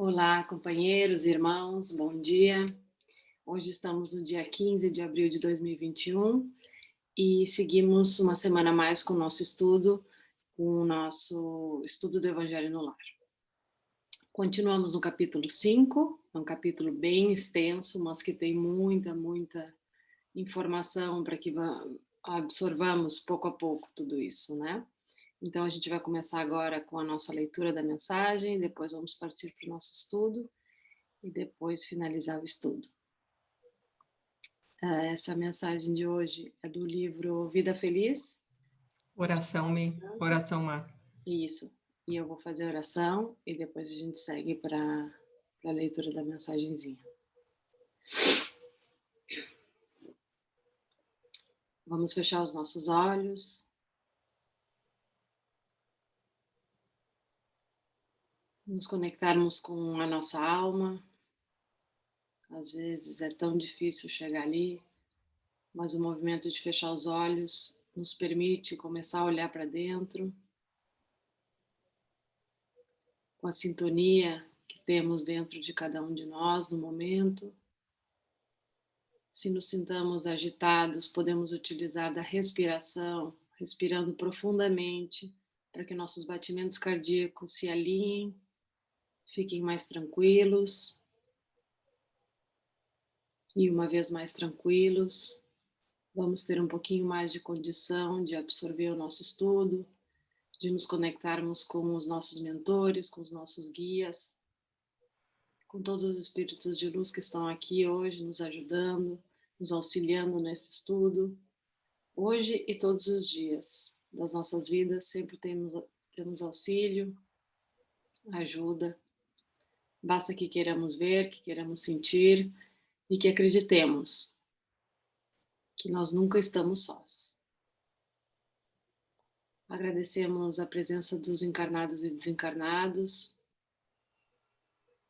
Olá, companheiros, irmãos, bom dia. Hoje estamos no dia 15 de abril de 2021 e seguimos uma semana mais com o nosso estudo do Evangelho no Lar. Continuamos no capítulo 5, é um capítulo bem extenso, mas que tem muita informação para que absorvamos pouco a pouco tudo isso, né? Então a gente vai começar agora com a nossa leitura da mensagem, depois vamos partir para o nosso estudo e depois finalizar o estudo. Essa mensagem de hoje é do livro Vida Feliz. Oração, Má. Isso. E eu vou fazer a oração e depois a gente segue para a leitura da mensagenzinha. Vamos fechar os nossos olhos. Nos conectarmos com a nossa alma. Às vezes é tão difícil chegar ali, mas o movimento de fechar os olhos nos permite começar a olhar para dentro, com a sintonia que temos dentro de cada um de nós no momento. Se nos sintamos agitados, podemos utilizar da respiração, respirando profundamente, para que nossos batimentos cardíacos se alinhem, fiquem mais tranquilos. E uma vez mais tranquilos, vamos ter um pouquinho mais de condição de absorver o nosso estudo, de nos conectarmos com os nossos mentores, com os nossos guias, com todos os espíritos de luz que estão aqui hoje nos ajudando, nos auxiliando nesse estudo. Hoje e todos os dias das nossas vidas sempre temos auxílio, ajuda. Basta que queiramos ver, que queiramos sentir e que acreditemos que nós nunca estamos sós. Agradecemos a presença dos encarnados e desencarnados.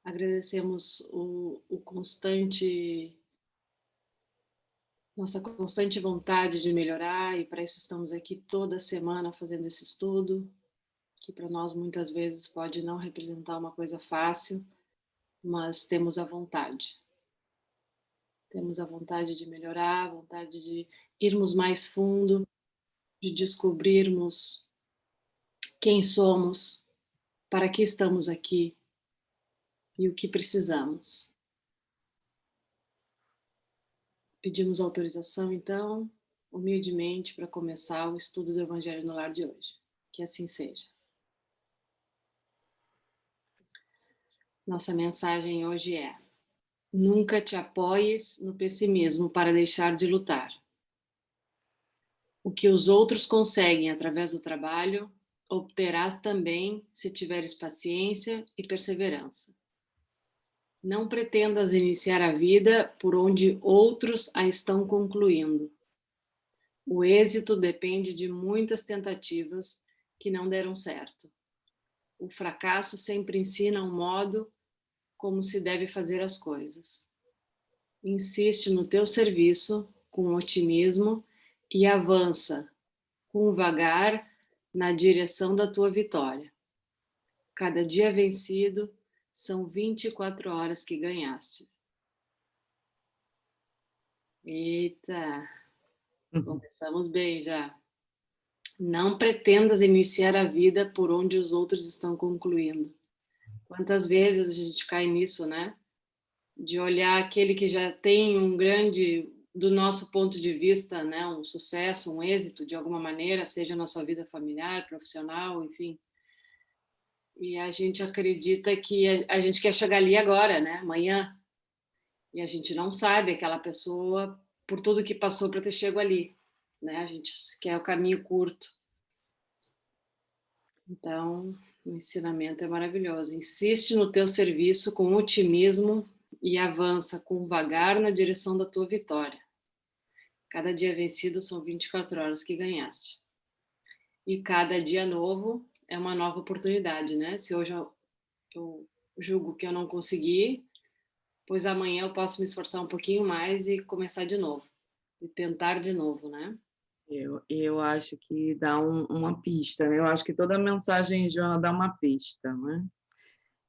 Agradecemos nossa constante vontade de melhorar, e para isso estamos aqui toda semana fazendo esse estudo, que para nós muitas vezes pode não representar uma coisa fácil, mas temos a vontade. Temos a vontade de melhorar, a vontade de irmos mais fundo, de descobrirmos quem somos, para que estamos aqui e o que precisamos. Pedimos autorização, então, humildemente, para começar o estudo do Evangelho no Lar de hoje. Que assim seja. Nossa mensagem hoje é: nunca te apoies no pessimismo para deixar de lutar. O que os outros conseguem através do trabalho, obterás também se tiveres paciência e perseverança. Não pretendas iniciar a vida por onde outros a estão concluindo. O êxito depende de muitas tentativas que não deram certo. O fracasso sempre ensina um modo como se deve fazer as coisas. Insiste no teu serviço com otimismo e avança com vagar na direção da tua vitória. Cada dia vencido são 24 horas que ganhaste. Eita, começamos bem já. Não pretendas iniciar a vida por onde os outros estão concluindo. Quantas vezes a gente cai nisso, né? De olhar aquele que já tem um grande, do nosso ponto de vista, né, um sucesso, um êxito de alguma maneira, seja na sua vida familiar, profissional, enfim. E a gente acredita que a gente quer chegar ali agora, né, amanhã. E a gente não sabe aquela pessoa por tudo que passou para ter chego ali, né? A gente quer o caminho curto. Então, o ensinamento é maravilhoso. Insiste no teu serviço com otimismo e avança com vagar na direção da tua vitória. Cada dia vencido são 24 horas que ganhaste. E cada dia novo é uma nova oportunidade, né? Se hoje eu julgo que eu não consegui, pois amanhã eu posso me esforçar um pouquinho mais e começar de novo. E tentar de novo, né? Eu acho que dá uma pista, né? Eu acho que toda mensagem de Joana dá uma pista, né?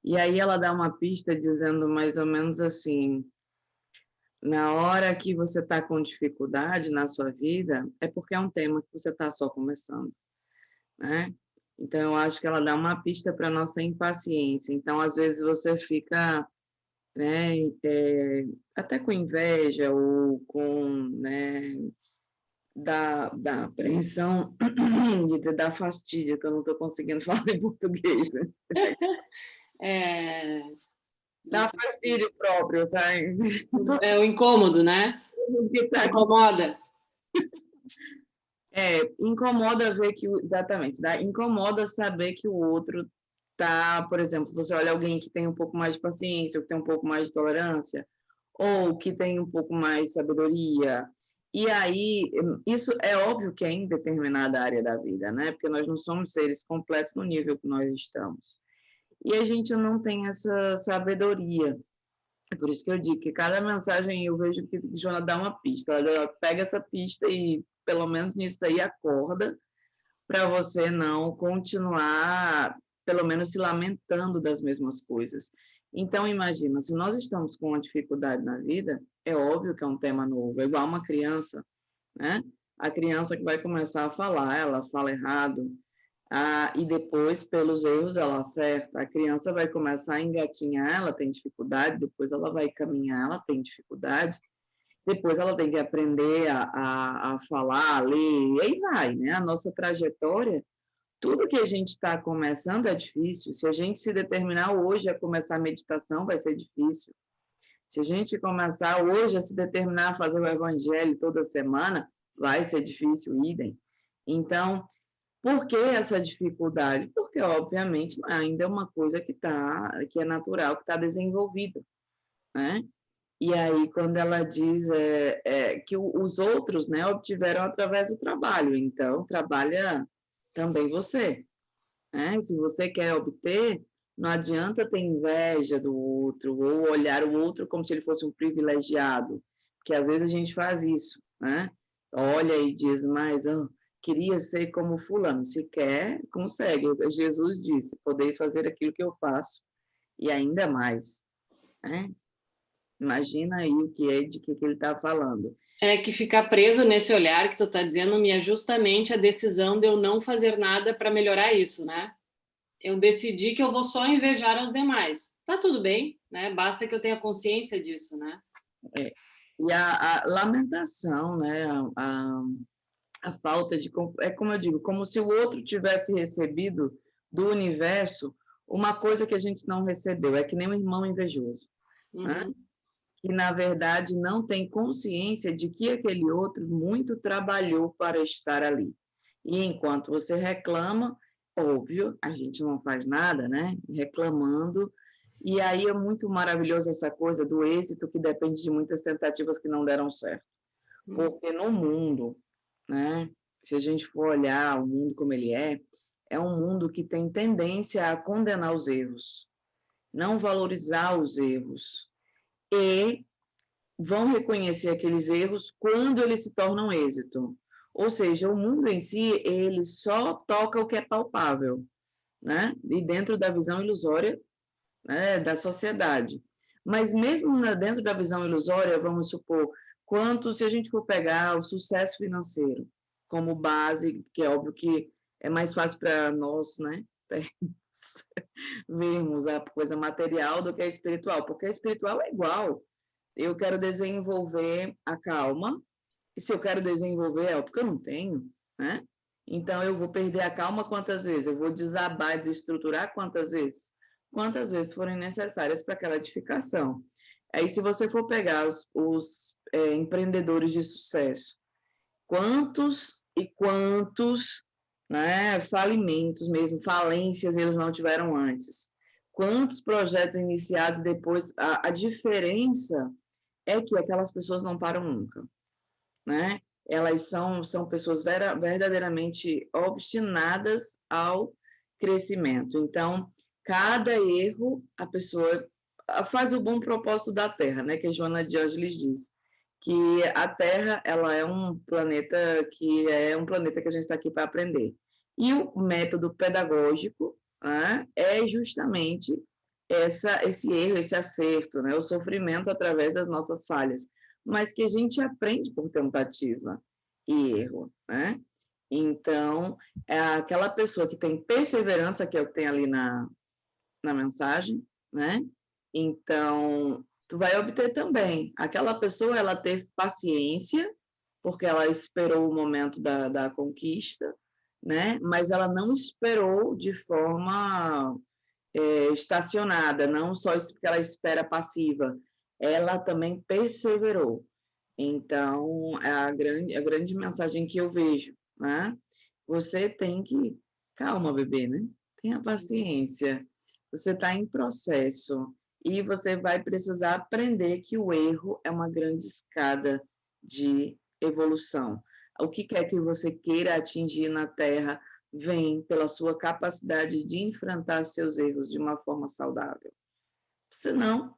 E aí ela dá uma pista dizendo mais ou menos assim: na hora que você está com dificuldade na sua vida, é porque é um tema que você está só começando, né? Então, eu acho que ela dá uma pista para a nossa impaciência. Então, às vezes, você fica, né, até com inveja ou com, né, da apreensão, de dizer, da fastídia, que eu não estou conseguindo falar em português, né? É, Da fastídio próprio, sabe? é o incômodo, né? Que tá Incomoda. incomoda ver que, exatamente, incomoda saber que o outro tá, por exemplo, você olha alguém que tem um pouco mais de paciência, ou que tem um pouco mais de tolerância, ou que tem um pouco mais de sabedoria. E aí, isso é óbvio que é em determinada área da vida, né? Porque nós não somos seres completos no nível que nós estamos. E a gente não tem essa sabedoria. É por isso que eu digo que cada mensagem eu vejo que Joana dá uma pista. Ela pega essa pista e, pelo menos nisso aí, acorda para você não continuar, pelo menos, se lamentando das mesmas coisas. Então, imagina, se nós estamos com uma dificuldade na vida, é óbvio que é um tema novo, é igual uma criança, né? A criança que vai começar a falar, ela fala errado, e depois, pelos erros, ela acerta. A criança vai começar a engatinhar, ela tem dificuldade, depois ela vai caminhar, ela tem dificuldade, depois ela tem que aprender a falar, a ler, e aí vai, né? A nossa trajetória, tudo que a gente está começando é difícil. Se a gente se determinar hoje a começar a meditação, vai ser difícil. Se a gente começar hoje a se determinar a fazer o evangelho toda semana, vai ser difícil, idem. Então, por que essa dificuldade? Porque, obviamente, ainda é uma coisa que é natural, que está desenvolvida, né? E aí, quando ela diz que os outros, né, obtiveram através do trabalho, então, trabalha também você, né? Se você quer obter, não adianta ter inveja do outro ou olhar o outro como se ele fosse um privilegiado, porque às vezes a gente faz isso, né? Olha e diz, mas queria ser como fulano. Se quer, consegue. Jesus disse, podeis fazer aquilo que eu faço e ainda mais, né? Imagina aí o que é de que ele está falando. É que ficar preso nesse olhar que tu tá dizendo me é justamente a decisão de eu não fazer nada para melhorar isso, né? Eu decidi que eu vou só invejar aos demais. Tá tudo bem, né? Basta que eu tenha consciência disso, né? É. E a lamentação, né? A falta de... É como eu digo, como se o outro tivesse recebido do universo uma coisa que a gente não recebeu. É que nem um irmão invejoso, né? Uhum. Que, na verdade, não tem consciência de que aquele outro muito trabalhou para estar ali. E enquanto você reclama, óbvio, a gente não faz nada, né? Reclamando. E aí é muito maravilhoso essa coisa do êxito que depende de muitas tentativas que não deram certo. Porque no mundo, né? Se a gente for olhar o mundo como ele é um mundo que tem tendência a condenar os erros, não valorizar os erros e vão reconhecer aqueles erros quando eles se tornam êxito. Ou seja, o mundo em si, ele só toca o que é palpável, né? E dentro da visão ilusória, né, da sociedade. Mas mesmo dentro da visão ilusória, vamos supor, se a gente for pegar o sucesso financeiro como base, que é óbvio que é mais fácil para nós, né, vermos a coisa material do que a espiritual, porque a espiritual é igual. Eu quero desenvolver a calma, e se eu quero desenvolver é porque eu não tenho, né? Então, eu vou perder a calma quantas vezes? Eu vou desabar, desestruturar quantas vezes? Quantas vezes forem necessárias para aquela edificação. Aí, se você for pegar os empreendedores de sucesso, quantos e quantos, né, falimentos mesmo, falências eles não tiveram antes? Quantos projetos iniciados depois? A diferença é que aquelas pessoas não param nunca, né? Elas são pessoas verdadeiramente obstinadas ao crescimento. Então, cada erro, a pessoa faz o bom propósito da Terra, né? Que a Joana de Ângeles diz, que a Terra ela é um planeta que a gente está aqui para aprender. E o método pedagógico, né, é justamente esse erro, esse acerto, né? O sofrimento através das nossas falhas, mas que a gente aprende por tentativa e erro, né? Então, é aquela pessoa que tem perseverança, que é o que tem ali na mensagem, né? Então, tu vai obter também. Aquela pessoa, ela teve paciência, porque ela esperou o momento da conquista, né? Mas ela não esperou de forma estacionada, não só porque ela espera passiva, ela também perseverou. Então, é a grande mensagem que eu vejo, né? Você tem que... Calma, bebê, né? Tenha paciência. Você está em processo e você vai precisar aprender que o erro é uma grande escada de evolução. O que quer que você queira atingir na Terra vem pela sua capacidade de enfrentar seus erros de uma forma saudável. Senão...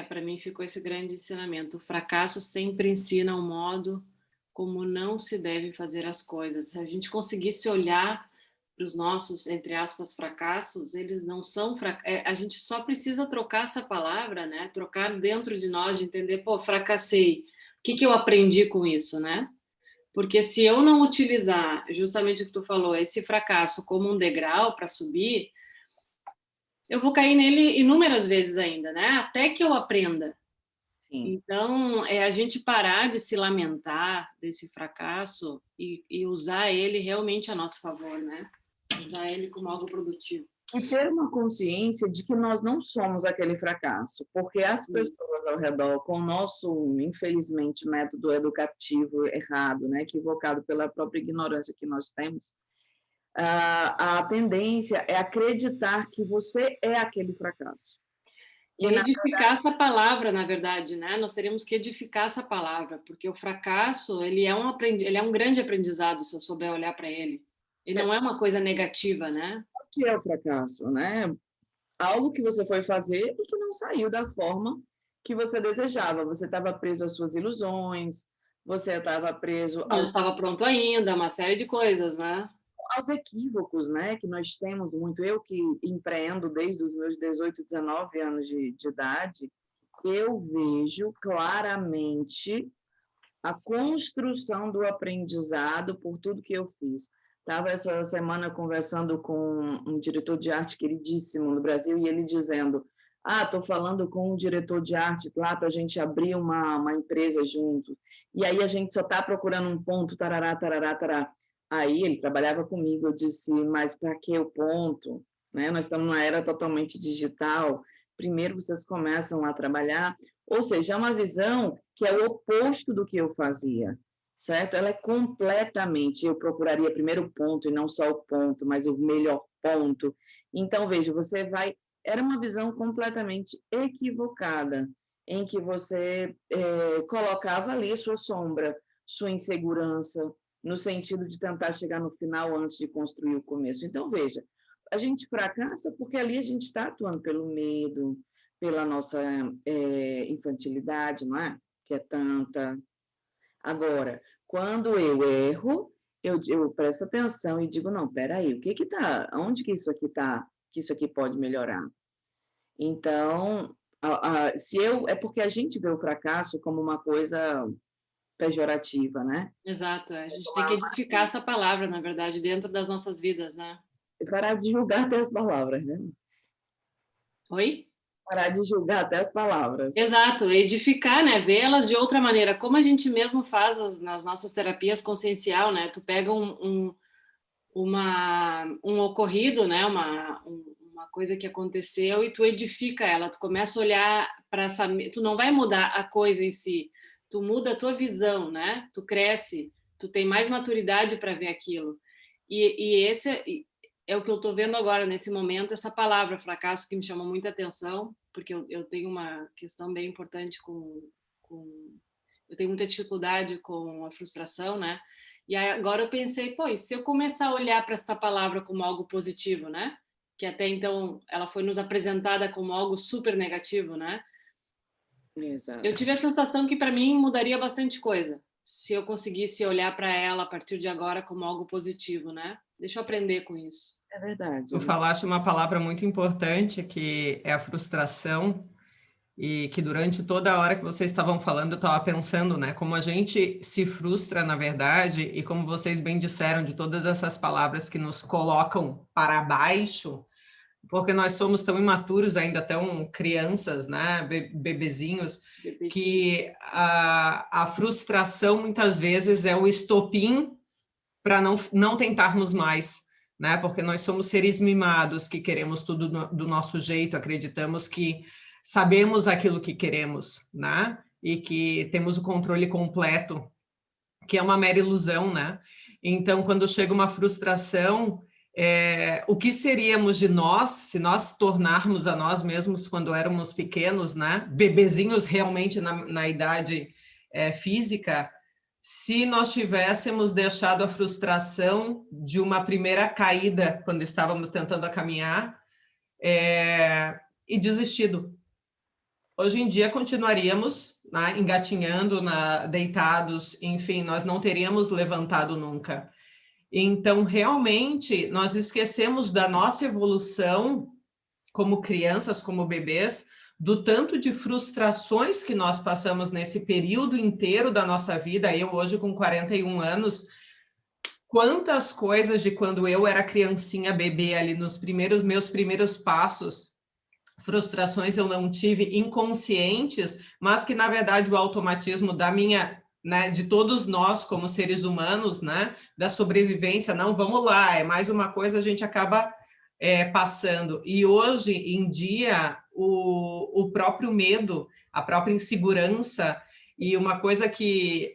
Para mim ficou esse grande ensinamento. O fracasso sempre ensina um modo como não se deve fazer as coisas. Se a gente conseguisse olhar para os nossos, entre aspas, fracassos, eles não são a gente só precisa trocar essa palavra, né? Trocar dentro de nós, de entender, pô, fracassei. O que eu aprendi com isso, né? Porque se eu não utilizar justamente o que tu falou, esse fracasso como um degrau para subir, eu vou cair nele inúmeras vezes ainda, né? Até que eu aprenda. Sim. Então, é a gente parar de se lamentar desse fracasso e usar ele realmente a nosso favor, né? Usar ele como algo produtivo. E ter uma consciência de que nós não somos aquele fracasso, porque as pessoas ao redor, com o nosso, infelizmente, método educativo errado, né, equivocado pela própria ignorância que nós temos, a tendência é acreditar que você é aquele fracasso. E edificar essa palavra, na verdade, né? Nós teríamos que edificar essa palavra, porque o fracasso, ele é um grande aprendizado, se eu souber olhar para ele. Ele não é uma coisa negativa, né? O que é o fracasso, né? Algo que você foi fazer e que não saiu da forma que você desejava. Você estava preso às suas ilusões, você estava preso Não estava pronto ainda, uma série de coisas, né? aos equívocos, né, que nós temos muito. Eu que empreendo desde os meus 18, 19 anos de idade, eu vejo claramente a construção do aprendizado por tudo que eu fiz. Estava essa semana conversando com um diretor de arte queridíssimo no Brasil e ele dizendo: estou falando com um diretor de arte lá para a gente abrir uma empresa junto. E aí a gente só está procurando um ponto, tarará, tarará, tarará. Aí ele trabalhava comigo, eu disse: mas para que o ponto? Né? Nós estamos numa era totalmente digital. Primeiro vocês começam a trabalhar, ou seja, é uma visão que é o oposto do que eu fazia, certo? Ela é completamente, eu procuraria primeiro o ponto, e não só o ponto, mas o melhor ponto. Então, veja, você vai... Era uma visão completamente equivocada, em que você colocava ali sua sombra, sua insegurança, no sentido de tentar chegar no final antes de construir o começo. Então, veja, a gente fracassa porque ali a gente está atuando pelo medo, pela nossa infantilidade, não é? Que é tanta. Agora, quando eu erro, eu presto atenção e digo: não, peraí, o que que tá? Onde que isso aqui tá? Que isso aqui pode melhorar? Então, é porque a gente vê o fracasso como uma coisa pejorativa, né? Exato, a gente tem que edificar essa palavra, na verdade, dentro das nossas vidas, né? E parar de julgar até as palavras, né? Oi? Parar de julgar até as palavras. Exato, edificar, né? Vê-las de outra maneira, como a gente mesmo faz nas nossas terapias consciencial, né? Tu pega um ocorrido, né? Uma coisa que aconteceu e tu edifica ela, tu começa a olhar para essa... Tu não vai mudar a coisa em si, tu muda a tua visão, né? Tu cresce, tu tem mais maturidade para ver aquilo. E esse é o que eu estou vendo agora, nesse momento, essa palavra fracasso que me chamou muita atenção, porque eu tenho uma questão bem importante eu tenho muita dificuldade com a frustração, né? E aí, agora eu pensei, pô, e se eu começar a olhar para esta palavra como algo positivo, né? Que até então ela foi nos apresentada como algo super negativo, né? Exato. Eu tive a sensação que para mim mudaria bastante coisa, se eu conseguisse olhar para ela a partir de agora como algo positivo, né? Deixa eu aprender com isso. É verdade. Tu falaste uma palavra muito importante, que é a frustração, e que durante toda a hora que vocês estavam falando, eu estava pensando, né, como a gente se frustra, na verdade, e como vocês bem disseram, de todas essas palavras que nos colocam para baixo, porque nós somos tão imaturos ainda, tão crianças, né, bebezinhos, que a frustração muitas vezes é o estopim para não tentarmos mais, né, porque nós somos seres mimados, que queremos tudo do nosso jeito, acreditamos que sabemos aquilo que queremos, né, e que temos o controle completo, que é uma mera ilusão, né? Então, quando chega uma frustração, o que seríamos de nós, se nós tornarmos a nós mesmos quando éramos pequenos, né? Bebezinhos realmente na idade física, se nós tivéssemos deixado a frustração de uma primeira caída, quando estávamos tentando caminhar, e desistido. Hoje em dia continuaríamos, né, engatinhando, deitados, enfim, nós não teríamos levantado nunca. Então, realmente, nós esquecemos da nossa evolução como crianças, como bebês, do tanto de frustrações que nós passamos nesse período inteiro da nossa vida. Eu hoje com 41 anos, quantas coisas de quando eu era criancinha, bebê, ali nos meus primeiros passos, frustrações eu não tive, inconscientes, mas que, na verdade, o automatismo da minha, né, de todos nós como seres humanos, né, da sobrevivência, não, vamos lá, é mais uma coisa, a gente acaba passando. E hoje em dia, o próprio medo, a própria insegurança, e uma coisa que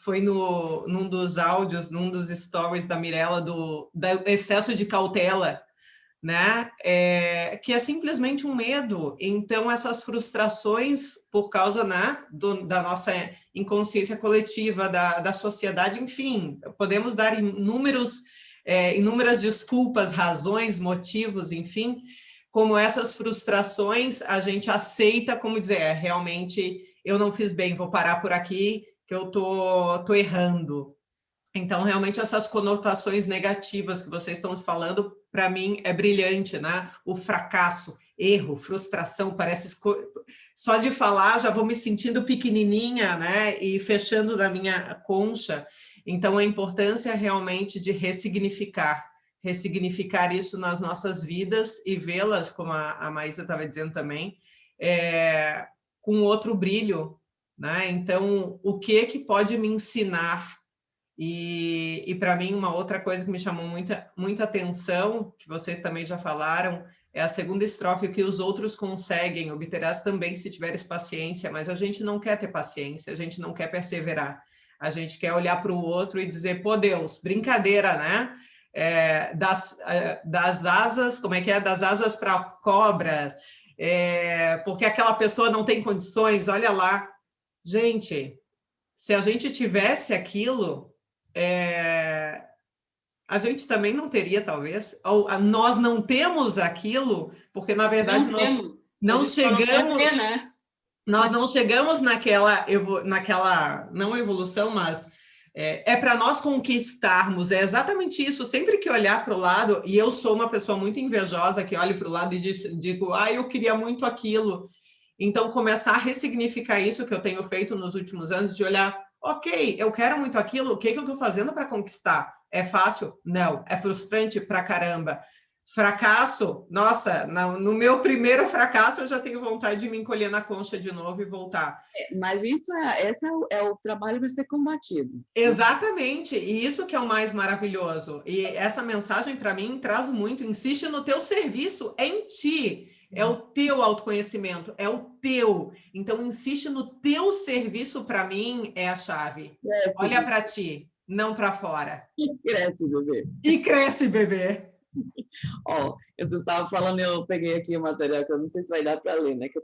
foi num dos áudios, num dos stories da Mirella, do excesso de cautela, né? Que é simplesmente um medo. Então, essas frustrações por causa, né, da nossa inconsciência coletiva, da sociedade, enfim, podemos dar inúmeras desculpas, razões, motivos, enfim, como essas frustrações a gente aceita como dizer, realmente eu não fiz bem, vou parar por aqui, que eu tô errando. Então, realmente, essas conotações negativas que vocês estão falando, para mim, é brilhante, né? O fracasso, erro, frustração, parece... Só de falar, já vou me sentindo pequenininha, né? E fechando na minha concha. Então, a importância realmente de ressignificar isso nas nossas vidas e vê-las, como a Maísa estava dizendo também, com outro brilho, né? Então, o que pode me ensinar? E para mim, uma outra coisa que me chamou muita atenção, que vocês também já falaram, é a segunda estrofe: o que os outros conseguem, obterás também se tiveres paciência. Mas a gente não quer ter paciência, a gente não quer perseverar. A gente quer olhar para o outro e dizer, pô, Deus, brincadeira, né? Das asas, como é que é? Das asas para a cobra, porque aquela pessoa não tem condições, olha lá. Gente, se a gente tivesse aquilo... a gente também não teria, talvez, ou nós não temos aquilo, porque, na verdade, nós não chegamos... Nós não chegamos naquela, não evolução, mas para nós conquistarmos, é exatamente isso. Sempre que olhar para o lado, e eu sou uma pessoa muito invejosa, que olho para o lado e digo, eu queria muito aquilo. Então, começar a ressignificar isso que eu tenho feito nos últimos anos, de olhar, ok, eu quero muito aquilo, o que eu estou fazendo para conquistar? É fácil? Não. É frustrante pra caramba. Fracasso? Nossa, no meu primeiro fracasso eu já tenho vontade de me encolher na concha de novo e voltar. Mas esse é o trabalho para ser combatido. Exatamente, e isso que é o mais maravilhoso. E essa mensagem, para mim, traz muito. Insiste no teu serviço, é em ti. É o teu autoconhecimento, é o teu. Então, insiste no teu serviço, para mim, é a chave. Olha para ti, não para fora. E cresce, bebê. E cresce, bebê. Você estava falando, eu peguei aqui o material que eu não sei se vai dar para ler, né? Que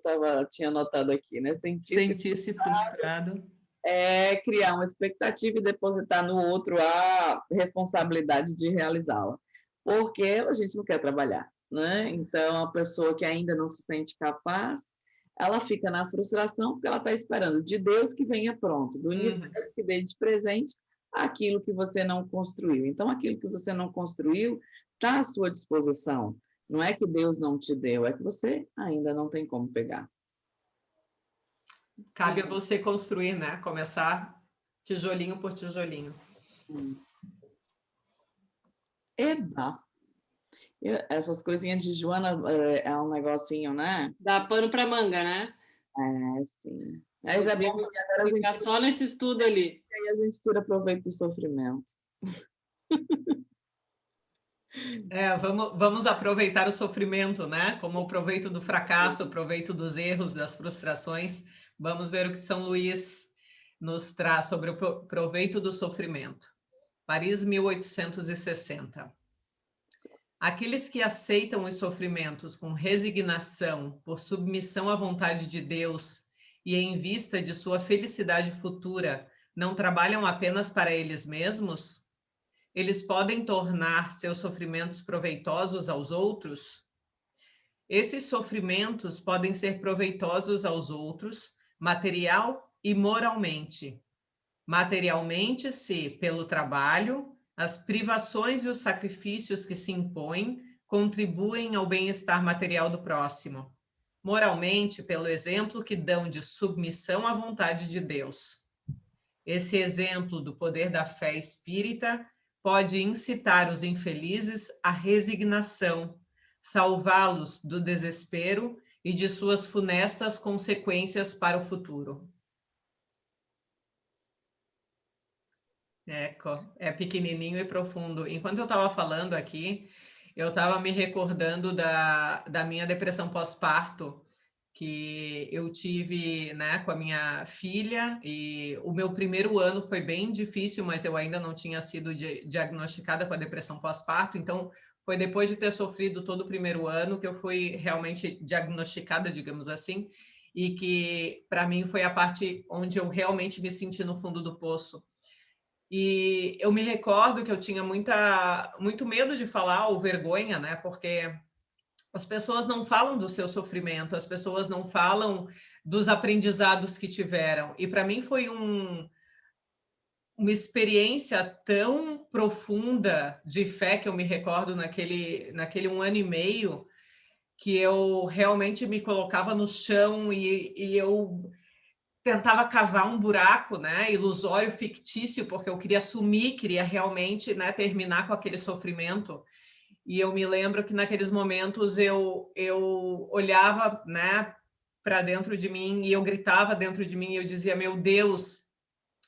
tinha anotado aqui, né? Sentir-se frustrado. É criar uma expectativa e depositar no outro a responsabilidade de realizá-la. Porque a gente não quer trabalhar, né? Então, a pessoa que ainda não se sente capaz, ela fica na frustração porque ela está esperando de Deus que venha pronto, do universo que dê de presente aquilo que você não construiu. Então, aquilo que você não construiu está à sua disposição. Não é que Deus não te deu, é que você ainda não tem como pegar. Cabe a você construir, né? Começar tijolinho por tijolinho. Eba! Essas coisinhas de Joana é um negocinho, né? Dá pano para manga, né? É, sim. Mas é bom porque agora a Ficar gente, só nesse estudo ali. aí a gente tira proveito do sofrimento. Vamos aproveitar o sofrimento, né? Como o proveito do fracasso, o proveito dos erros, das frustrações. Vamos ver o que São Luís nos traz sobre o proveito do sofrimento. Paris, 1860. Aqueles que aceitam os sofrimentos com resignação, por submissão à vontade de Deus e em vista de sua felicidade futura, não trabalham apenas para eles mesmos? Eles podem tornar seus sofrimentos proveitosos aos outros? Esses sofrimentos podem ser proveitosos aos outros, material e moralmente. Materialmente, se, pelo trabalho, as privações e os sacrifícios que se impõem contribuem ao bem-estar material do próximo. Moralmente, pelo exemplo que dão de submissão à vontade de Deus. Esse exemplo do poder da fé espírita pode incitar os infelizes à resignação, salvá-los do desespero e de suas funestas consequências para o futuro. É pequenininho e profundo. Enquanto eu estava falando aqui, eu estava me recordando da minha depressão pós-parto, que eu tive, né, com a minha filha, e o meu primeiro ano foi bem difícil, mas eu ainda não tinha sido diagnosticada com a depressão pós-parto, então foi depois de ter sofrido todo o primeiro ano que eu fui realmente diagnosticada, digamos assim, e que para mim foi a parte onde eu realmente me senti no fundo do poço. E eu me recordo que eu tinha muito medo de falar, ou vergonha, né, porque as pessoas não falam do seu sofrimento, as pessoas não falam dos aprendizados que tiveram. E para mim foi uma experiência tão profunda de fé que eu me recordo naquele 1 ano e meio, que eu realmente me colocava no chão e eu tentava cavar um buraco, né, ilusório, fictício, porque eu queria sumir, queria realmente, né, terminar com aquele sofrimento. E eu me lembro que naqueles momentos eu olhava, né, para dentro de mim e eu gritava dentro de mim e eu dizia: meu Deus,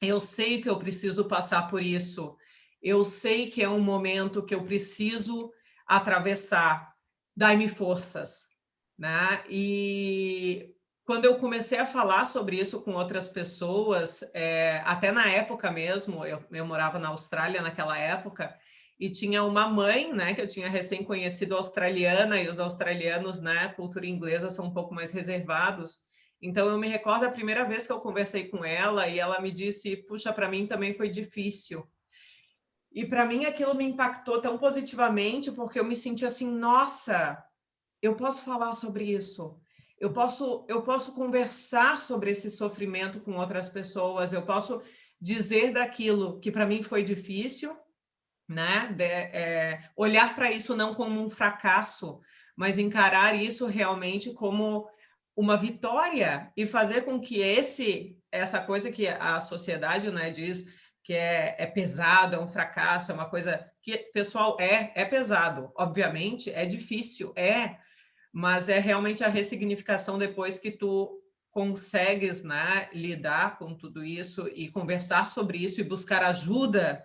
eu sei que eu preciso passar por isso. Eu sei que é um momento que eu preciso atravessar. Dai-me forças, né? E quando eu comecei a falar sobre isso com outras pessoas, até na época mesmo, eu morava na Austrália naquela época, e tinha uma mãe, né, que eu tinha recém conhecido australiana, e os australianos, né, cultura inglesa são um pouco mais reservados. Então eu me recordo a primeira vez que eu conversei com ela e ela me disse: puxa, para mim também foi difícil. E para mim aquilo me impactou tão positivamente, porque eu me senti assim: nossa, eu posso falar sobre isso. Eu posso conversar sobre esse sofrimento com outras pessoas, eu posso dizer daquilo que para mim foi difícil, né? Olhar para isso não como um fracasso, mas encarar isso realmente como uma vitória e fazer com que essa coisa que a sociedade, né, diz que é pesado, é um fracasso, é uma coisa que, pessoal, é pesado, obviamente, é difícil, mas é realmente a ressignificação depois que tu consegues, né, lidar com tudo isso e conversar sobre isso e buscar ajuda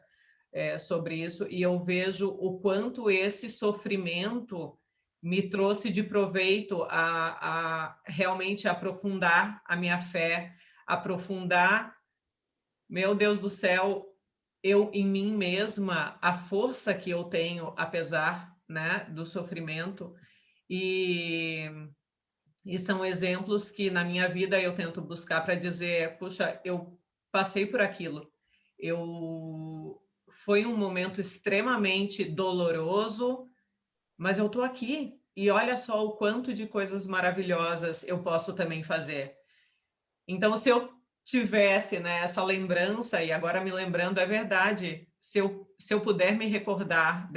sobre isso, e eu vejo o quanto esse sofrimento me trouxe de proveito a realmente aprofundar a minha fé, aprofundar, meu Deus do céu, eu em mim mesma, a força que eu tenho, apesar, né, do sofrimento, e são exemplos que na minha vida eu tento buscar para dizer, puxa, eu passei por aquilo, foi um momento extremamente doloroso, mas eu estou aqui e olha só o quanto de coisas maravilhosas eu posso também fazer. Então, se eu tivesse, né, essa lembrança, e agora me lembrando, é verdade, se eu puder me recordar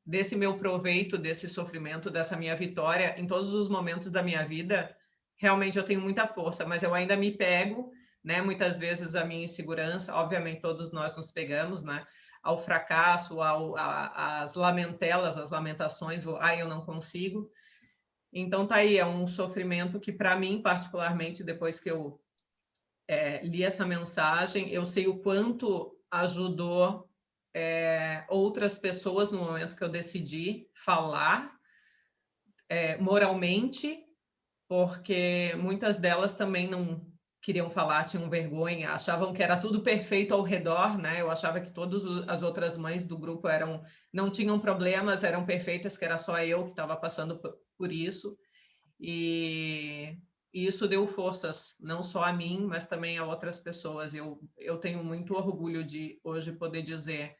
desse meu proveito, desse sofrimento, dessa minha vitória, em todos os momentos da minha vida, realmente eu tenho muita força, mas eu ainda me pego, né? Muitas vezes a minha insegurança, obviamente todos nós nos pegamos, né? Ao fracasso, às lamentelas, às lamentações, eu não consigo. Então tá aí, é um sofrimento que para mim, particularmente, depois que eu li essa mensagem, eu sei o quanto ajudou outras pessoas no momento que eu decidi falar moralmente, porque muitas delas também não queriam falar, tinham vergonha, achavam que era tudo perfeito ao redor, né? Eu achava que todas as outras mães do grupo não tinham problemas, eram perfeitas, que era só eu que estava passando por isso. E isso deu forças, não só a mim, mas também a outras pessoas. Eu tenho muito orgulho de hoje poder dizer,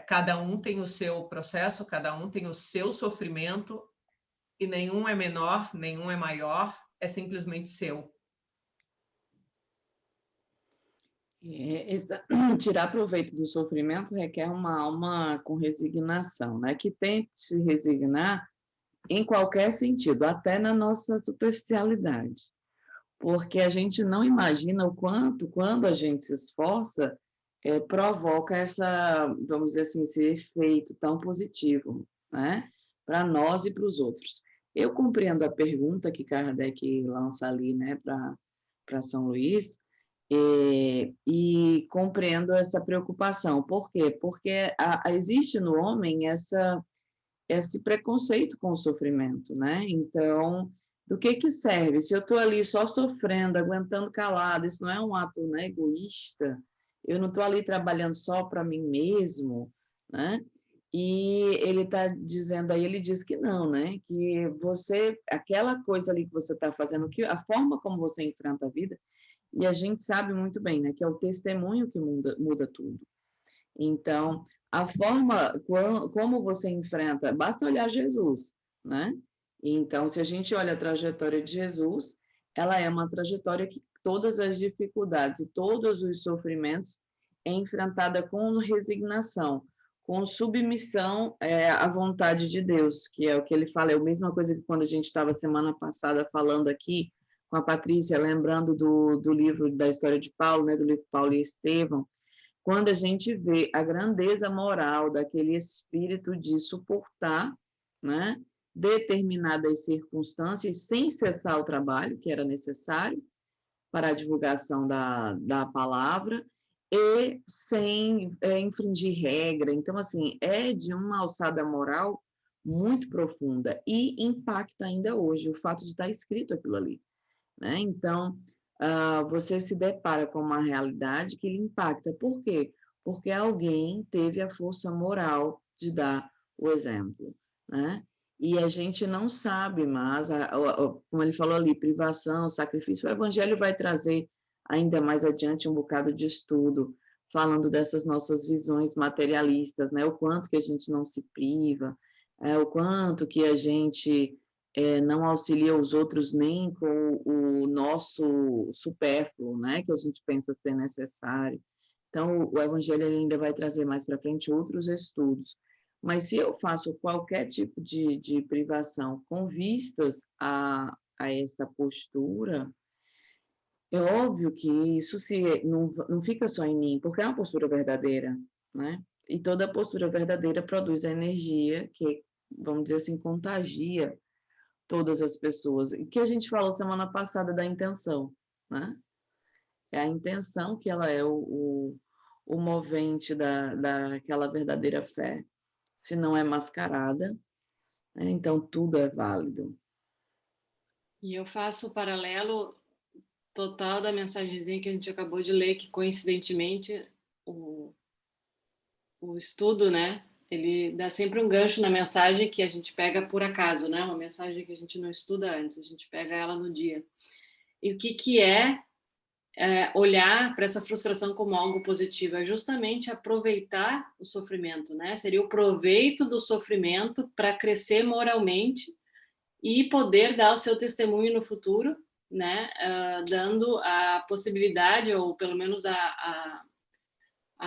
cada um tem o seu processo, cada um tem o seu sofrimento, e nenhum é menor, nenhum é maior, é simplesmente seu. Tirar proveito do sofrimento requer uma alma com resignação, né? Que tente se resignar em qualquer sentido, até na nossa superficialidade. Porque a gente não imagina o quanto, quando a gente se esforça, provoca vamos dizer assim, esse efeito tão positivo, né? Para nós e para os outros. Eu compreendo a pergunta que Kardec lança ali, né, para São Luís, e compreendo essa preocupação. Por quê? Porque existe no homem esse preconceito com o sofrimento, né? Então, do que serve? Se eu estou ali só sofrendo, aguentando calado, isso não é um ato, né, egoísta? Eu não estou ali trabalhando só para mim mesmo, né? E ele está dizendo aí, ele diz que não, né? Que aquela coisa ali que você está fazendo, a forma como você enfrenta a vida, e a gente sabe muito bem, né, que é o testemunho que muda tudo. Então, a forma como você enfrenta, basta olhar Jesus, né? Então, se a gente olha a trajetória de Jesus, ela é uma trajetória que todas as dificuldades e todos os sofrimentos é enfrentada com resignação, com submissão à vontade de Deus, que é o que ele fala, é a mesma coisa que quando a gente estava semana passada falando aqui com a Patrícia, lembrando do livro da história de Paulo, né, do livro Paulo e Estevão, quando a gente vê a grandeza moral daquele espírito de suportar, né, determinadas circunstâncias sem cessar o trabalho que era necessário para a divulgação da palavra e sem infringir regra. Então, assim, é de uma alçada moral muito profunda e impacta ainda hoje o fato de estar escrito aquilo ali, né? Então, você se depara com uma realidade que lhe impacta. Por quê? Porque alguém teve a força moral de dar o exemplo, né? E a gente não sabe, mas, como ele falou ali, privação, sacrifício, o Evangelho vai trazer ainda mais adiante um bocado de estudo, falando dessas nossas visões materialistas, né? O quanto que a gente não se priva, o quanto que a gente não auxilia os outros nem com o nosso supérfluo, né, que a gente pensa ser necessário. Então, o Evangelho ainda vai trazer mais para frente outros estudos. Mas se eu faço qualquer tipo de privação com vistas a essa postura, é óbvio que isso não fica só em mim, porque é uma postura verdadeira, né? E toda postura verdadeira produz a energia que, vamos dizer assim, contagia todas as pessoas. E que a gente falou semana passada da intenção, né? É a intenção que ela é o movente daquela verdadeira fé. Se não é mascarada, né? Então tudo é válido. E eu faço o paralelo total da mensagenzinha que a gente acabou de ler, que coincidentemente o estudo, né? Ele dá sempre um gancho na mensagem que a gente pega por acaso, né? Uma mensagem que a gente não estuda antes, a gente pega ela no dia. E o que é olhar para essa frustração como algo positivo? É justamente aproveitar o sofrimento, né? Seria o proveito do sofrimento para crescer moralmente e poder dar o seu testemunho no futuro, né? Dando a possibilidade, ou pelo menos a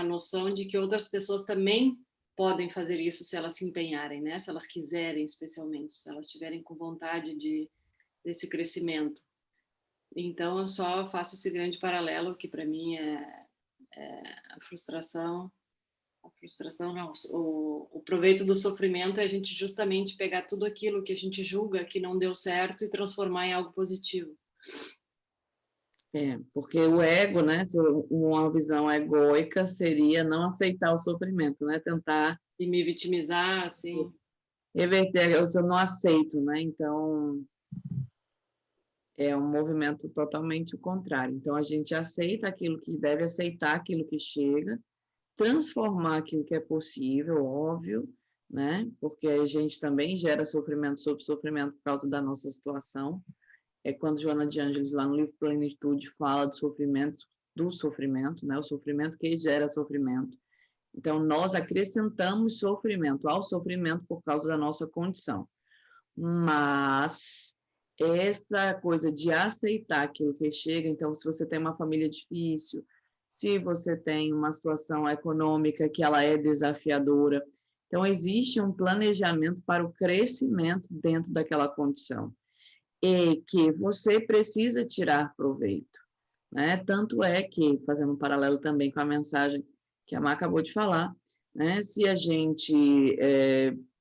noção de que outras pessoas também podem fazer isso se elas se empenharem, né? Se elas quiserem, especialmente, se elas tiverem com vontade desse crescimento. Então, eu só faço esse grande paralelo que, para mim, a frustração não, o proveito do sofrimento é a gente justamente pegar tudo aquilo que a gente julga que não deu certo e transformar em algo positivo. Porque o ego, né, uma visão egóica seria não aceitar o sofrimento, né, tentar... E me vitimizar, assim... Reverter, eu não aceito, né, então... É um movimento totalmente o contrário. Então, a gente aceita aquilo que deve aceitar, aquilo que chega, transformar aquilo que é possível, óbvio, né? Porque a gente também gera sofrimento sobre sofrimento por causa da nossa situação. É quando Joana de Ângeles, lá no livro Plenitude, fala do sofrimento, né? O sofrimento que gera sofrimento. Então, nós acrescentamos sofrimento ao sofrimento por causa da nossa condição. Mas essa coisa de aceitar aquilo que chega, então, se você tem uma família difícil, se você tem uma situação econômica que ela é desafiadora, então existe um planejamento para o crescimento dentro daquela condição e que você precisa tirar proveito, né? Tanto é que, fazendo um paralelo também com a mensagem que a Má acabou de falar, né? Se a gente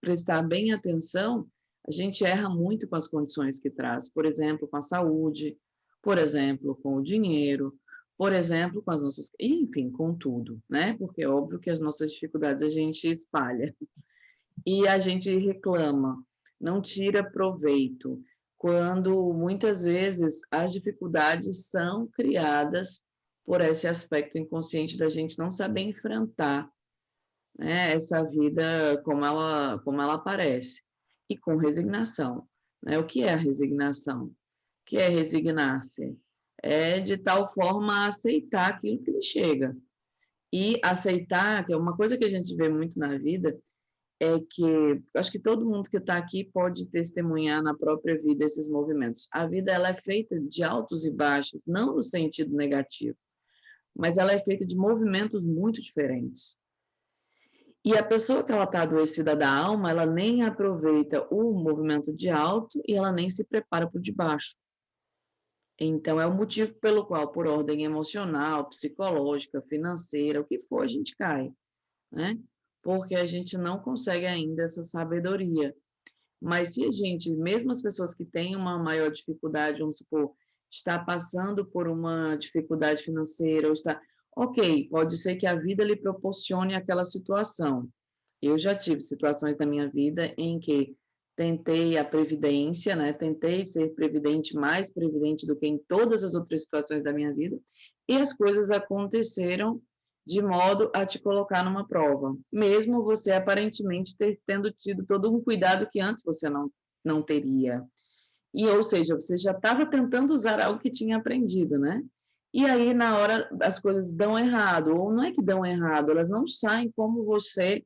prestar bem atenção, a gente erra muito com as condições que traz, por exemplo, com a saúde, por exemplo, com o dinheiro, por exemplo, com as nossas... Enfim, com tudo, né? Porque é óbvio que as nossas dificuldades a gente espalha. E a gente reclama, não tira proveito, quando muitas vezes as dificuldades são criadas por esse aspecto inconsciente da gente não saber enfrentar, né, essa vida como ela aparece. E com resignação, né? O que é a resignação? O que é resignar-se? É de tal forma aceitar aquilo que lhe chega. E aceitar, que é uma coisa que a gente vê muito na vida, é que acho que todo mundo que está aqui pode testemunhar na própria vida esses movimentos. A vida ela é feita de altos e baixos, não no sentido negativo, mas ela é feita de movimentos muito diferentes. E a pessoa que ela está adoecida da alma, ela nem aproveita o movimento de alto e ela nem se prepara para o de baixo. Então, é o motivo pelo qual, por ordem emocional, psicológica, financeira, o que for, a gente cai, né? Porque a gente não consegue ainda essa sabedoria. Mas se a gente, mesmo as pessoas que têm uma maior dificuldade, vamos supor, está passando por uma dificuldade financeira, ou está... Ok, pode ser que a vida lhe proporcione aquela situação. Eu já tive situações na minha vida em que tentei a previdência, né? Tentei ser previdente, mais previdente do que em todas as outras situações da minha vida, e as coisas aconteceram de modo a te colocar numa prova, mesmo você aparentemente tendo tido todo um cuidado que antes você não teria. E, ou seja, você já estava tentando usar algo que tinha aprendido, né? E aí, na hora, as coisas dão errado, ou não é que dão errado, elas não saem como você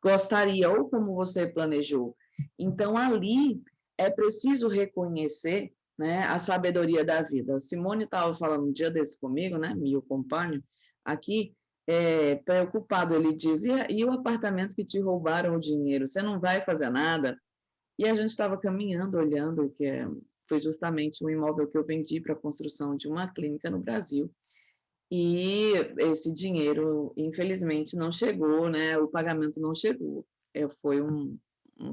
gostaria, ou como você planejou. Então, ali, é preciso reconhecer, né, a sabedoria da vida. A Simone estava falando um dia desse comigo, né, meu companheiro, aqui, preocupado, ele diz, e o apartamento que te roubaram o dinheiro, você não vai fazer nada? E a gente estava caminhando, olhando, foi justamente um imóvel que eu vendi para a construção de uma clínica no Brasil, e esse dinheiro, infelizmente, não chegou, né? O pagamento não chegou. Foi um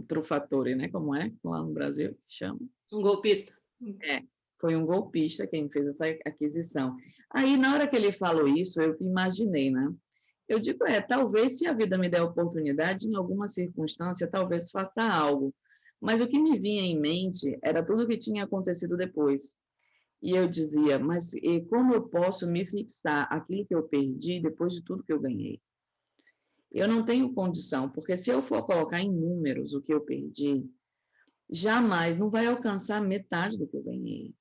trufatore, né? Como é lá no Brasil que chama? Um golpista. Foi um golpista quem fez essa aquisição. Aí, na hora que ele falou isso, eu imaginei, né? Eu digo, talvez se a vida me der oportunidade, em alguma circunstância, talvez faça algo. Mas o que me vinha em mente era tudo o que tinha acontecido depois. E eu dizia, mas como eu posso me fixar aquilo que eu perdi depois de tudo que eu ganhei? Eu não tenho condição, porque se eu for colocar em números o que eu perdi, jamais não vai alcançar metade do que eu ganhei.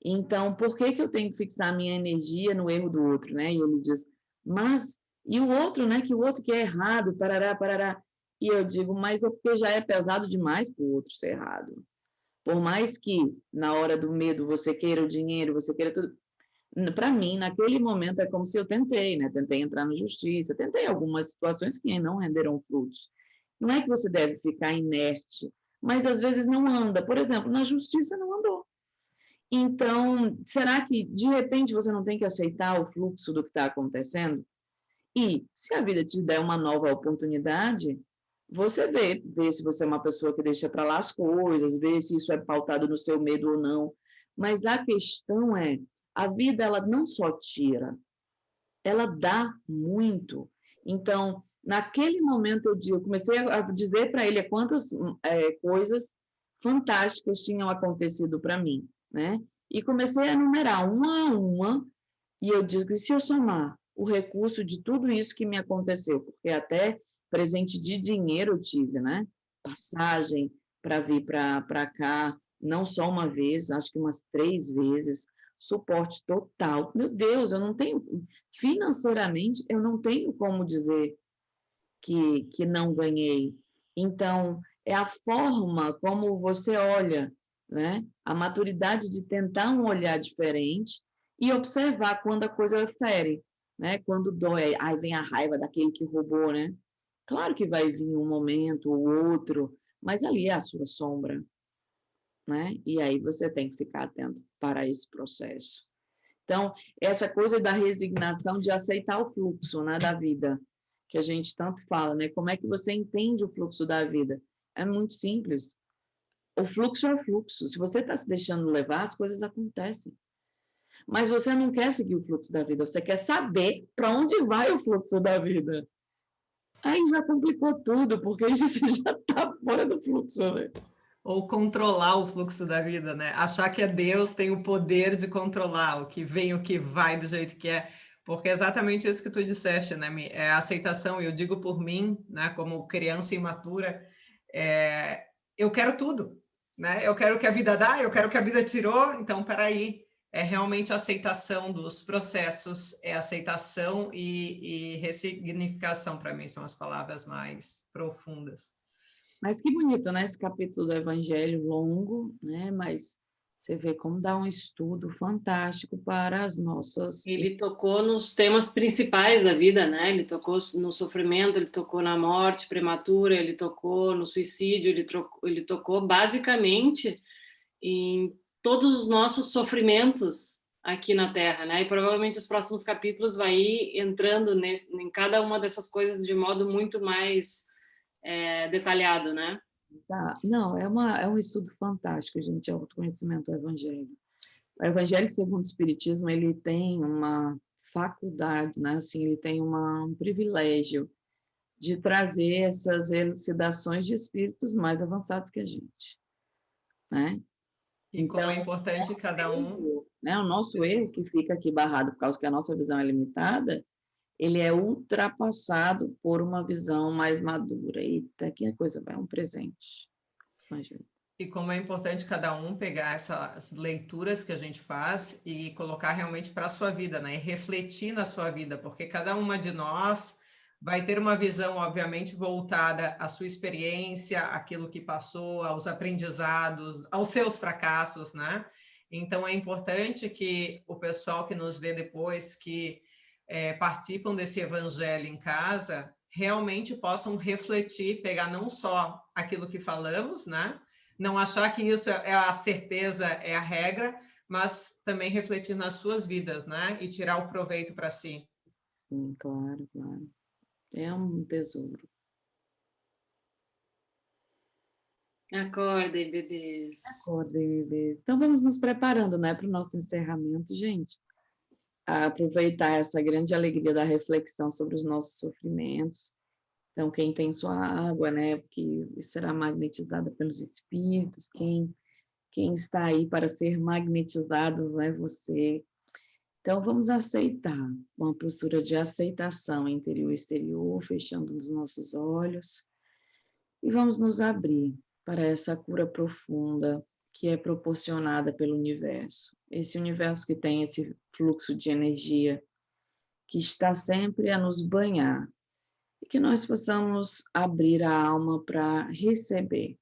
Então, por que eu tenho que fixar a minha energia no erro do outro, né? E ele diz, mas, e o outro, né? Que o outro que é errado, parará, parará. E eu digo, mas é porque já é pesado demais para o outro ser errado. Por mais que, na hora do medo, você queira o dinheiro, você queira tudo, Para mim, naquele momento, é como se eu tentei, né? Tentei entrar na justiça, tentei algumas situações que não renderam frutos. Não é que você deve ficar inerte, mas às vezes não anda. Por exemplo, na justiça não andou. Então, será que de repente você não tem que aceitar o fluxo do que está acontecendo? E se a vida te der uma nova oportunidade, você vê se você é uma pessoa que deixa para lá as coisas, vê se isso é pautado no seu medo ou não. Mas a questão é, a vida ela não só tira, ela dá muito. Então, naquele momento eu comecei a dizer para ele quantas coisas fantásticas tinham acontecido para mim, né? E comecei a enumerar uma a uma, e eu digo, e se eu somar o recurso de tudo isso que me aconteceu, porque até presente de dinheiro eu tive, né? Passagem para vir para cá, não só uma vez, acho que umas 3 vezes, suporte total. Meu Deus, eu não tenho, financeiramente, eu não tenho como dizer que não ganhei. Então, é a forma como você olha, né? A maturidade de tentar um olhar diferente e observar quando a coisa fere, né? Quando dói, aí vem a raiva daquele que roubou, né? Claro que vai vir um momento ou outro, mas ali é a sua sombra, né? E aí você tem que ficar atento para esse processo. Então, essa coisa da resignação de aceitar o fluxo, né, da vida, que a gente tanto fala, né? Como é que você entende o fluxo da vida? É muito simples. O fluxo é o fluxo. Se você está se deixando levar, as coisas acontecem. Mas você não quer seguir o fluxo da vida, você quer saber para onde vai o fluxo da vida. Aí já complicou tudo, porque a gente já está fora do fluxo, né? Ou controlar o fluxo da vida, né? Achar que é Deus tem o poder de controlar o que vem, o que vai, do jeito que é. Porque é exatamente isso que tu disseste, né, Mi? É a aceitação. Eu digo por mim, né, como criança imatura, eu quero tudo, né? Eu quero o que a vida dá, eu quero o que a vida tirou. Então, peraí, é realmente a aceitação dos processos, é aceitação e ressignificação, para mim, são as palavras mais profundas. Mas que bonito, né? Esse capítulo do Evangelho longo, né? Mas você vê como dá um estudo fantástico para as nossas... Ele tocou nos temas principais da vida, né? Ele tocou no sofrimento, ele tocou na morte prematura, ele tocou no suicídio, ele tocou basicamente em todos os nossos sofrimentos aqui na Terra, né? E provavelmente os próximos capítulos vai ir entrando em cada uma dessas coisas de modo muito mais detalhado, né? Não, é um estudo fantástico, gente, é o autoconhecimento do Evangelho. O Evangelho segundo o Espiritismo, ele tem uma faculdade, né? Assim, ele tem um privilégio de trazer essas elucidações de espíritos mais avançados que a gente, né? E como é importante cada um... Né? O nosso erro que fica aqui barrado por causa que a nossa visão é limitada, ele é ultrapassado por uma visão mais madura. Eita, que coisa vai, um presente. Imagina. E como é importante cada um pegar essas leituras que a gente faz e colocar realmente para a sua vida, né? E refletir na sua vida, porque cada uma de nós vai ter uma visão, obviamente, voltada à sua experiência, àquilo que passou, aos aprendizados, aos seus fracassos, né? Então, é importante que o pessoal que nos vê depois, que participam desse evangelho em casa, realmente possam refletir, pegar não só aquilo que falamos, né? Não achar que isso é a certeza, é a regra, mas também refletir nas suas vidas, né? E tirar o proveito para si. Sim, claro, claro. É um tesouro. Acordem, bebês. Acordem, bebês. Então, vamos nos preparando, né, para o nosso encerramento, gente. A aproveitar essa grande alegria da reflexão sobre os nossos sofrimentos. Então, quem tem sua água, né, que será magnetizada pelos espíritos, quem está aí para ser magnetizado é você. Então, vamos aceitar, uma postura de aceitação interior e exterior, fechando os nossos olhos, e vamos nos abrir para essa cura profunda que é proporcionada pelo universo. Esse universo que tem esse fluxo de energia que está sempre a nos banhar, e que nós possamos abrir a alma para receber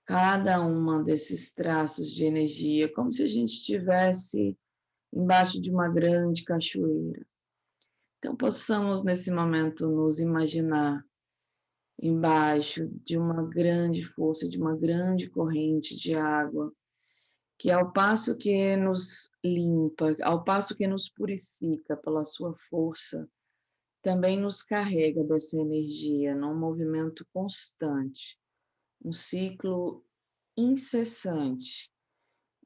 cada uma desses traços de energia, como se a gente estivesse embaixo de uma grande cachoeira. Então, possamos nesse momento nos imaginar embaixo de uma grande força, de uma grande corrente de água, que ao passo que nos limpa, ao passo que nos purifica pela sua força, também nos carrega dessa energia num movimento constante, um ciclo incessante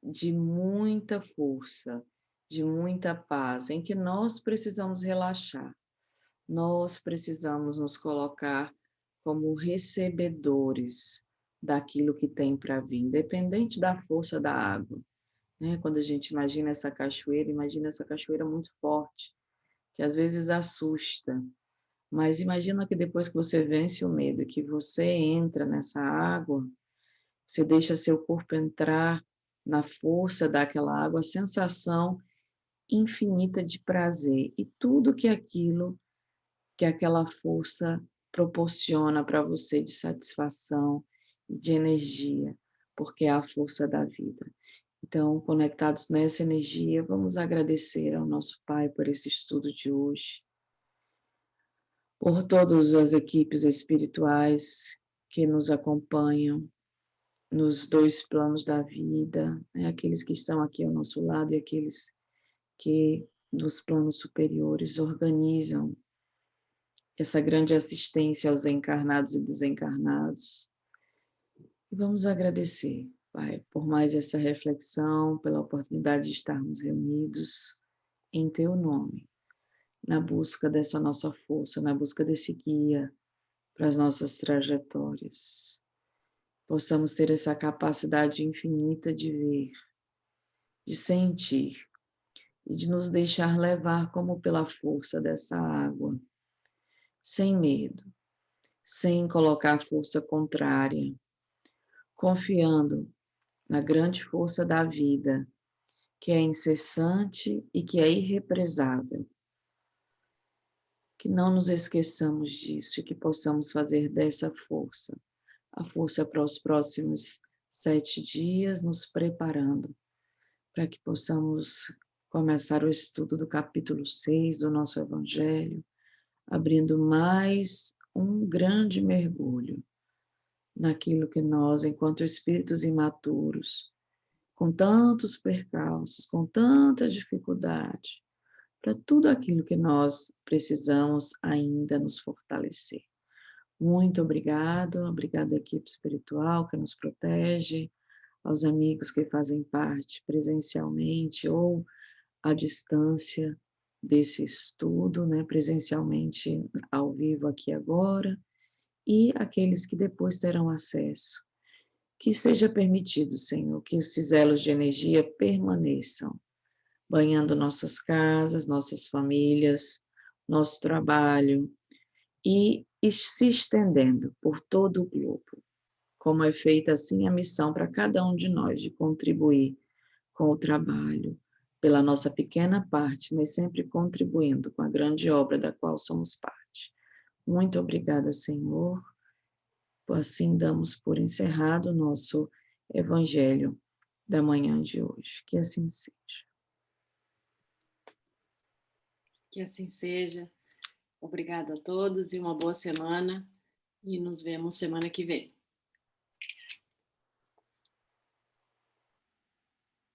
de muita força, de muita paz, em que nós precisamos relaxar, nós precisamos nos colocar como recebedores daquilo que tem para vir, independente da força da água, né? Quando a gente imagina essa cachoeira muito forte, que às vezes assusta, mas imagina que depois que você vence o medo, que você entra nessa água, você deixa seu corpo entrar na força daquela água, a sensação infinita de prazer e tudo que aquilo, que aquela força proporciona para você de satisfação e de energia, porque é a força da vida. Então, conectados nessa energia, vamos agradecer ao nosso Pai por esse estudo de hoje, por todas as equipes espirituais que nos acompanham nos dois planos da vida, né? Aqueles que estão aqui ao nosso lado e aqueles que nos planos superiores organizam essa grande assistência aos encarnados e desencarnados. E vamos agradecer, Pai, por mais essa reflexão, pela oportunidade de estarmos reunidos em Teu nome, na busca dessa nossa força, na busca desse guia para as nossas trajetórias. Possamos ter essa capacidade infinita de ver, de sentir e de nos deixar levar como pela força dessa água, sem medo, sem colocar força contrária, confiando na grande força da vida, que é incessante e que é irrepresável. Que não nos esqueçamos disso e que possamos fazer dessa força a força para os próximos 7 dias, nos preparando para que possamos começar o estudo do capítulo 6 do nosso Evangelho, abrindo mais um grande mergulho naquilo que nós, enquanto espíritos imaturos, com tantos percalços, com tanta dificuldade, para tudo aquilo que nós precisamos ainda nos fortalecer. Muito obrigada à equipe espiritual que nos protege, aos amigos que fazem parte presencialmente ou à distância desse estudo, né, presencialmente ao vivo aqui agora, e aqueles que depois terão acesso. Que seja permitido, Senhor, que esses elos de energia permaneçam, banhando nossas casas, nossas famílias, nosso trabalho e se estendendo por todo o globo. Como é feita assim a missão para cada um de nós de contribuir com o trabalho, pela nossa pequena parte, mas sempre contribuindo com a grande obra da qual somos parte. Muito obrigada, Senhor. Assim damos por encerrado o nosso Evangelho da manhã de hoje. Que assim seja. Que assim seja. Obrigada a todos e uma boa semana. E nos vemos semana que vem.